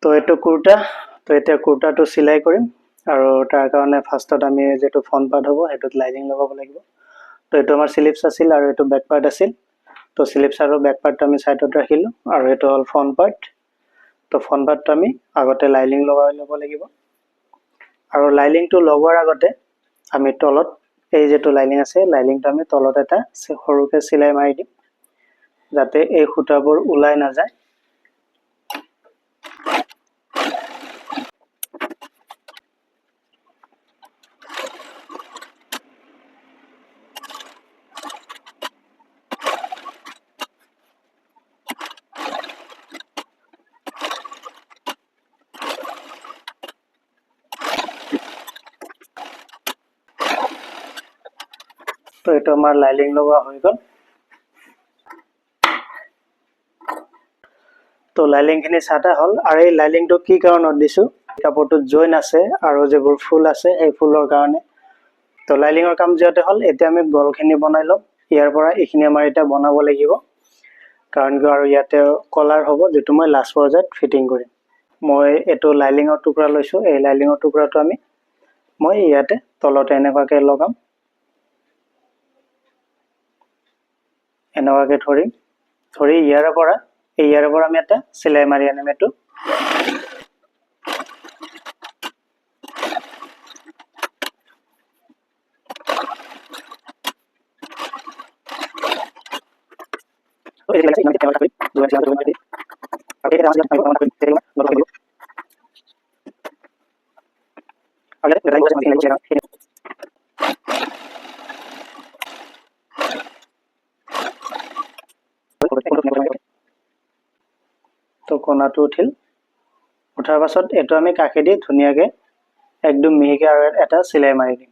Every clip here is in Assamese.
তো এইটো কুৰ্তা, তো এতিয়া কুৰ্তাটো চিলাই কৰিম আৰু তাৰ কাৰণে ফাৰ্ষ্টত আমি যেটো ফ্ৰন্ট পাৰ্ট হ'ব হেতুত লাইনিং লগাব লাগিব। তো এইটো আমাৰ স্লিপছ আছিল আৰু এইটো বেক পাৰ্ট আছিল। তো স্লিপছ আৰু বেক পাৰ্টটো আমি সাইডত ৰাখিলো আৰু এইটো হল ফ্ৰন্ট পাৰ্ট। তো ফ্ৰন্ট পাৰ্টটো আমি আগতে লাইনিং লগাই ল'ব লাগিব আৰু লাইনিংটো লগোৱাৰ আগতে আমি তলত এই যেটো লাইনিং আছে লাইনিংটো আমি তলত এটা সৰুকে চিলাই মাৰি দিম যাতে এই খুঁটাবোৰ ওলাই না যায়। তো এইটো আমাৰ লাইনিং লগোৱা হৈ গ'ল। তো লাইনিংখিনি সাটা হল আৰু এই লাইনিংটো কি কাৰণত দিছো কাপোৰটোত জইন আছে আৰু যেবোৰ ফুল আছে এই ফুলৰ কাৰণে। তো লাইনিংৰ কাম যেতে হল এতিয়া আমি গলখিনি বনাই লম। ইয়াৰ পৰা এইখিনি আমাৰ এটা বনাব লাগিব কাৰণ কি আৰু ইয়াতে কলাৰ হ'ব যেটো মই লাষ্ট পৰ্যায়ত ফিটিং কৰিম। মই এটো লাইনিংৰ টুকুৰা লৈছো। এই লাইনিংৰ টুকুৰাটো মই ইয়াতে তলতে এনেকুৱাকে লগাম। এনেকুৱাকে ধৰি ইয়াৰ পৰা আমি এটা চিলাই মাৰি আনিম এটো। তো কোণাটো উঠিল। উঠাৰ পাছত এটো আমি কাকেদি ধুনিয়াকে একদম মিহিকে আৰু এটা চিলাই মাৰি দিম।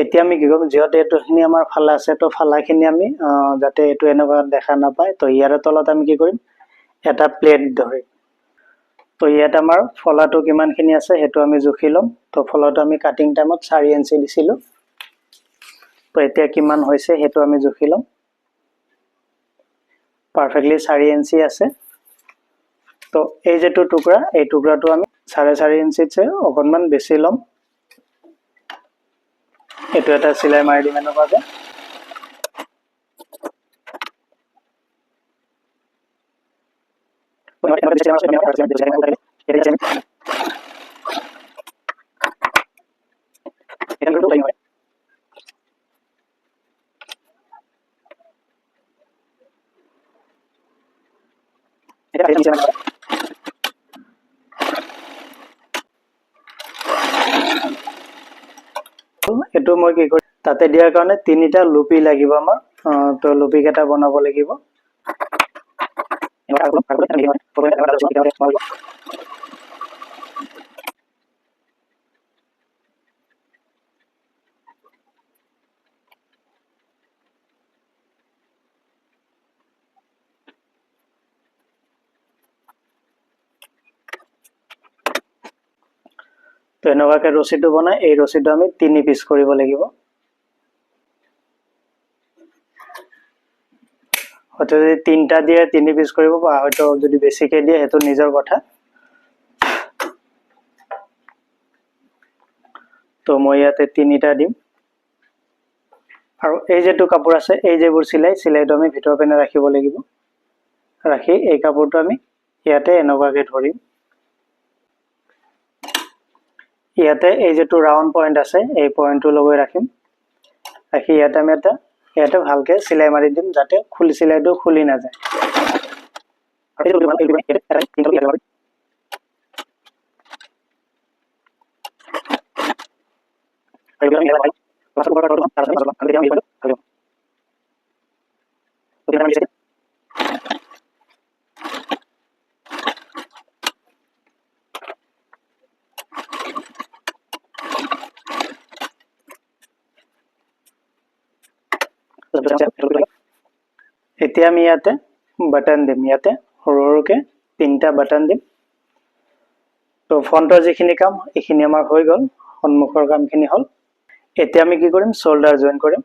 এতিয়া আমি কি কৰিম যেতে এটোখিনি আমাৰ ফালা আছে তো ফালাখিনি আমি যাতে এটো এনেকুৱা দেখা নাপায় তো ইয়াৰ তলত আমি কি কৰিম এটা প্লেট ধৰিম। তো ইয়াত আমাৰ ফলাটো কিমানখিনি আছে হেতু আমি জুখি লম। তো ফলাটো আমি কাটিং টাইমত 4 ইঞ্চি দিছিলো। তো এতিয়া কিমান হৈছে হেতু আমি জুখি লম। পারফেক্টলি 4 ইঞ্চি আছে। তো এই যেটো টুকুৰা এই টুকুৰাটো আমি 4.5 ইঞ্চিতছে অকনমান বেছি লম। এটো এটা চিলাই মাৰি দিম এনেকুৱাকে। এটো মই কি কৰি তাতে দিয়াৰ কাৰণে তিনিটা লুপি লাগিব আমাৰ। তো লুপি কেটা বনাব লাগিব। তো এনেকুৱাকে ৰছিটো বনাই এই ৰছিটো আমি 3 পিস কৰিব লাগিব। হয়তো যদি 3টা দিয়ে 3 পিস কৰিব বা হয়তো যদি বেছিকে দিয়ে হেতু নিজৰ কথা। তো মই ইয়াতে 3টা দিম আৰু এই যেটো কাপোৰ আছে এই যেবোৰ চিলাইটো আমি ভিতৰ পিনে ৰাখিব লাগিব। ৰাখি এই কাপোৰটো আমি ইয়াতে এনেকুৱাকে ধৰিম। ইয়াতে এই যেটো ৰাউন্ড পইণ্ট আছে এই পইণ্টটো লগাই ৰাখিম। ৰাখি ইয়াতে আমি ইয়াতে ভালকে চিলাই মাৰি দিম যাতে চিলাইটো খুলি না যায়। এতিয়া আমি ইয়াতে বাটন দিম। ইয়াতে সৰু সৰুকে 3টা বাটন দিম। তো ফ্ৰণ্টৰ যিখিনি কাম এইখিনি আমাৰ হৈ গ'ল, সন্মুখৰ কামখিনি হ'ল। এতিয়া আমি কি কৰিম, শোল্ডাৰ জইন কৰিম।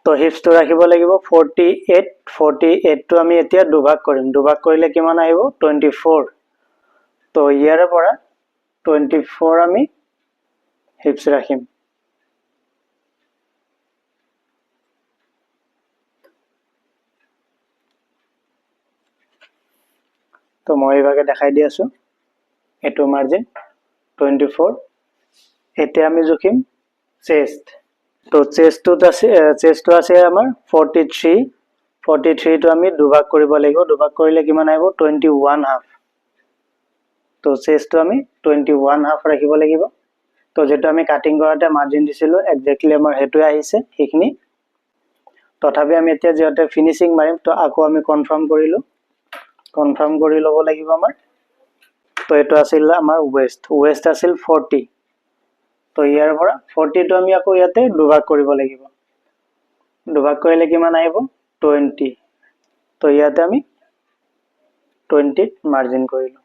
তো হিপছটো ৰাখিব লাগিব 48, 48টো আমি এতিয়া দুভাগ কৰিম। দুভাগ কৰিলে কিমান আহিব, 24। তো ইয়াৰে পৰা 24 আমি হিপছ ৰাখিম। তো মই এইভাগে দেখাই দি আছো। এইটো মাৰ্জিন 24। এতিয়া আমি জুখিম চেষ্ট। তো চেষ্টটো আছে আমাৰ 43। 43টো আমি দুভাগ কৰিব লাগিব। দুভাগ কৰিলে কিমান আহিব, 21 হাফ। তো চেষ্টটো আমি 21 হাফ ৰাখিব লাগিব। তো যেটো আমি কাটিং কৰাতে মাৰ্জিন দিছিলো একজেক্টলি আমাৰ হেতুৱে আহিছে সেইখিনি। তথাপি আমি এতিয়া যেতে ফিনিশিং মাৰিম, তো আকৌ আমি কনফাৰ্ম কৰিলো। কনফাৰ্ম কৰি ল'ব লাগিব আমাৰ। তো এটো আছিল আমাৰ ওয়েস্ট আছিল 40। তো ইয়াৰ পৰা 40টো আমি আকৌ ইয়াতে দুভাগ কৰিব লাগিব। দুভাগ কৰিলে কিমান আহিব, 20। তো ইয়াতে আমি 20ত মাৰ্জিন কৰিলো।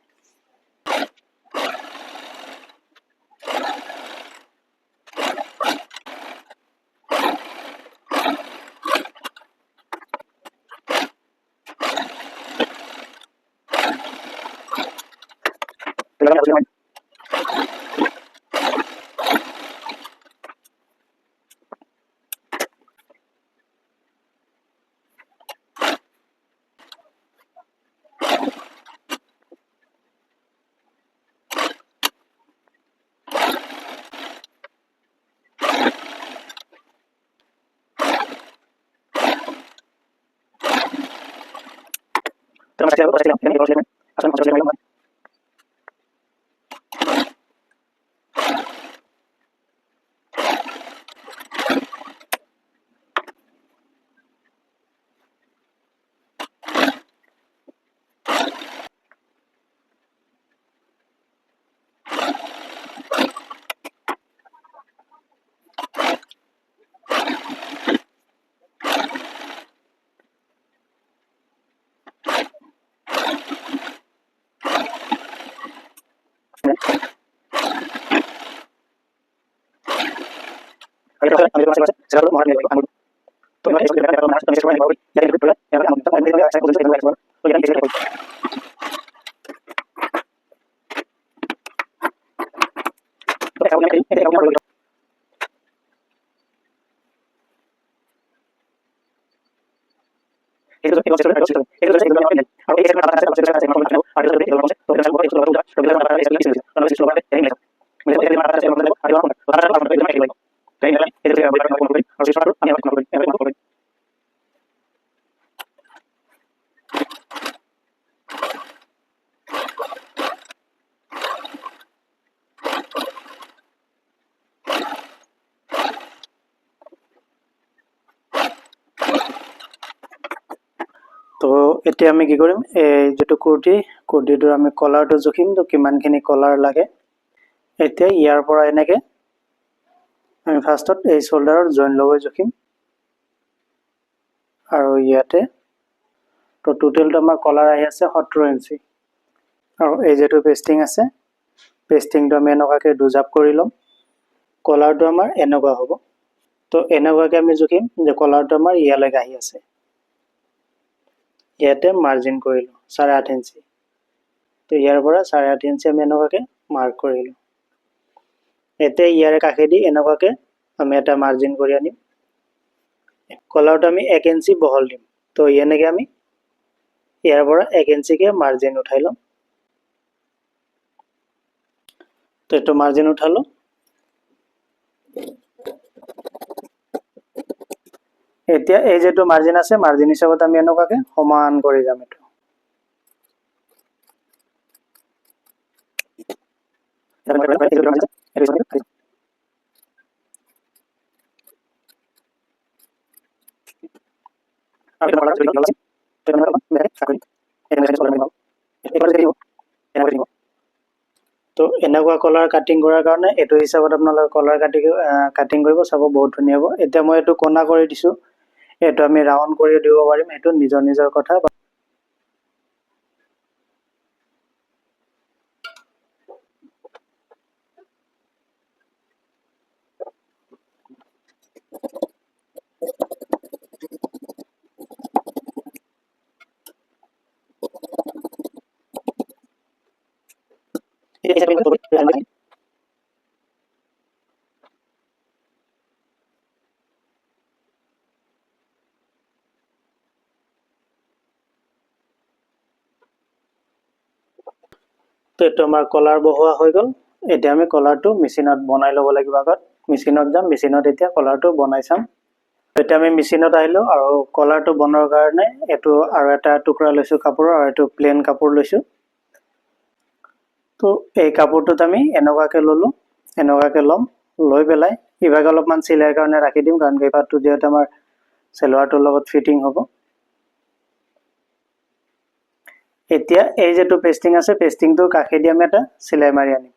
তো এতিয়া আমি কি কৰিম, এই যেটো কুৰ্তিটোৰ আমি কলাৰটো জুখিম। তো কিমানখিনি কলাৰ লাগে, এতিয়া ইয়াৰ পৰা এনেকে আমি ফাৰ্ষ্টত এই শোল্ডাৰৰ জইন লগাই জুখিম। আৰু ইয়াতে তো টোটেলটো আমাৰ কলাৰ আহি আছে 17 ইঞ্চি। আৰু এই যেটো পেস্টিং আছে, পেস্টিংটো আমি এনেকুৱাকে দুজাপ কৰি ল'ম। কলাৰটো আমাৰ এনেকুৱা হ'ব। তো এনেকুৱাকে আমি জুখিম যে কলাৰটো আমাৰ ইয়ালৈকে আহি আছে। ইয়াতে মাৰ্জিন কৰিলো 8.5 ইঞ্চি। তো ইয়াৰ পৰা 8.5 ইঞ্চি আমি এনেকুৱাকে মাৰ্ক কৰিলো। এতিয়া ইয়াৰে কাষেদি এনেকুৱাকে আমি এটা মাৰ্জিন কৰি আনিম। কলাৰটো আমি 1 ইঞ্চি বহল দিম। তো এনেকে আমি ইয়াৰ পৰা 1 ইঞ্চিকে মাৰ্জিন উঠাই লম। তো এইটো মাৰ্জিন উঠালো। এতিয়া এই যেটো মাৰ্জিন আছে, মাৰ্জিন হিচাপত আমি এনেকুৱাকে সমান কৰি যাম। এইটো তো এনেকুৱা কলাৰ কাটিং কৰাৰ কাৰণে এইটো হিচাপত আপোনালোকে কলাৰ কাটিং কৰিব, চাব বহুত ধুনীয়া হ'ব। এতিয়া মই এইটো কণা কৰি দিছোঁ, এইটো আমি ৰাউণ্ড কৰি দিব পাৰিম, এইটো নিজৰ নিজৰ কথা। তো এইটো আমাৰ কলাৰ বহোৱা হৈ গ'ল। এতিয়া আমি কলাৰটো মেচিনত বনাই ল'ব লাগিব। আগত মেচিনত যাম, মেচিনত এতিয়া কলাৰটো বনাই চাম। এতিয়া আমি মেচিনত আহিলোঁ, আৰু কলাৰটো বনোৱাৰ কাৰণে এইটো আৰু এটা টুকুৰা লৈছোঁ কাপোৰৰ, আৰু এইটো প্লেন কাপোৰ লৈছোঁ। তো এই কাপোৰটোত আমি এনেকুৱাকৈ ল'লোঁ, এনেকুৱাকৈ ল'ম, লৈ পেলাই ইভাগে অলপমান চিলাইৰ কাৰণে ৰাখি দিম, কাৰণ এই পাৰ্টটো যিহেতু আমাৰ চেলোৱাৰটোৰ লগত ফিটিং হ'ব। এতিয়া এই যিটো পেষ্টিং আছে, পেষ্টিংটোৰ কাষেদি আমি এটা চিলাই মাৰি আনিম।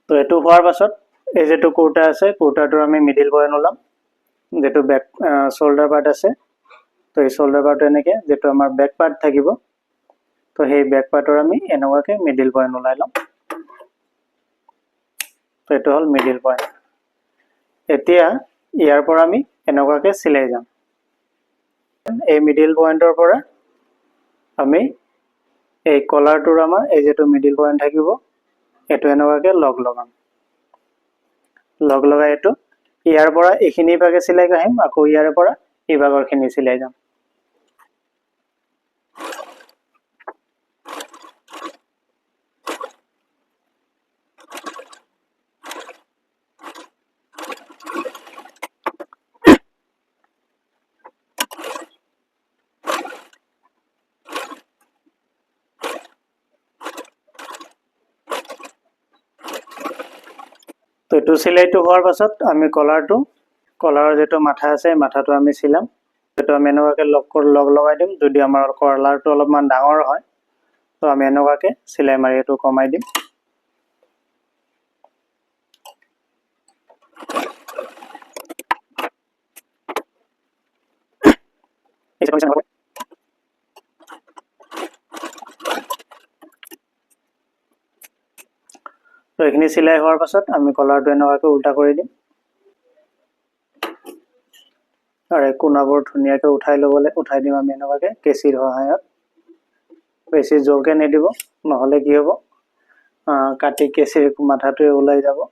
তো এইটো হোৱাৰ পাছত এই যিটো কুৰ্তা আছে, কুৰ্তাটোৰ আমি মিডিল পইণ্ট ওলাম, যিটো বেক শ্বল্ডাৰ পাৰ্ট আছে। তো এই শ্বল্ডাৰ পাৰ্টটো এনেকৈ যিটো আমাৰ বেক পাৰ্ট থাকিব, তো সেই বেক পাৰ্টৰ আমি এনেকুৱাকৈ মিডিল পইণ্ট ওলাই ল'ম। তো এইটো হ'ল মিডিল পইণ্ট। এতিয়া ইয়াৰ পৰা আমি এনেকুৱাকৈ চিলাই যাম। এই মিডিল পইণ্টৰ পৰা আমি এই কলাৰটোৰ আমাৰ এই যিটো মিডিল পইণ্ট থাকিব, এইটো এনেকুৱাকৈ লগ লগাম। লগ লগাই এইটো ইয়াৰ পৰা এইখিনি ভাগে চিলাই আহিম, আকৌ ইয়াৰ পৰা এই ভাগৰখিনি চিলাই যাম। তো এইটো চিলাইটো হোৱাৰ পাছত আমি কলাৰৰ যিটো মাথা আছে, মাথাটো আমি চিলাম। সেইটো আমি এনেকুৱাকৈ লগ লগাই দিম। যদি আমাৰ কলাৰটো অলপমান ডাঙৰ হয়, তো আমি এনেকুৱাকৈ চিলাই মাৰি এইটো কমাই দিম। তো এইখিনি চিলাই হোৱাৰ পাছত আমি কলাৰটো এনেকুৱাকৈ উল্টা কৰি দিম, আৰু এই কোণাবোৰ ধুনীয়াকৈ উঠাই দিম আমি এনেকুৱাকৈ কেঁচিৰ সহায়ত। বেছি জোৰকৈ নিদিব, নহ'লে কি হ'ব, কাটি কেঁচিৰ মাথাটোৱে ওলাই যাব।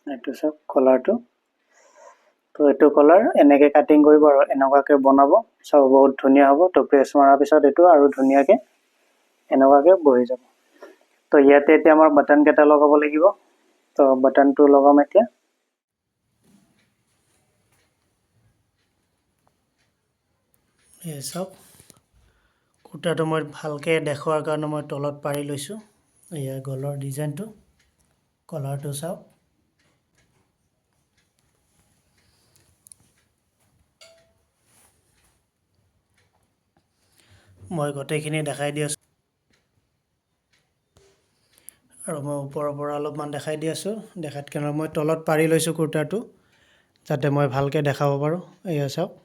এইটো চাওক কলাৰটো। তো এইটো কলাৰ এনেকৈ কাটিং কৰিব আৰু এনেকুৱাকৈ বনাব, চাব বহুত ধুনীয়া হ'ব। তো প্ৰেছ মৰাৰ পিছত এইটো আৰু ধুনীয়াকৈ এনেকুৱাকৈ বহি যাব। তো ইয়াতে এতিয়া আমাৰ বাটনকেইটা লগাব লাগিব। তো বাটনটো লগাম এতিয়া। এই চাওক কুৰ্তাটো মই ভালকৈ দেখুৱাৰ কাৰণে মই তলত পাৰি লৈছোঁ। এয়া গলৰ ডিজাইনটো, কলাৰটো চাওক। মই গোটেইখিনি দেখাই দি আছোঁ আৰু মই ওপৰৰ পৰা অলপমান দেখাই দি আছোঁ। দেখাত কেনে মই তলত পাৰি লৈছোঁ কুৰ্তাটো, যাতে মই ভালকৈ দেখাব পাৰোঁ। এয়া চাওক।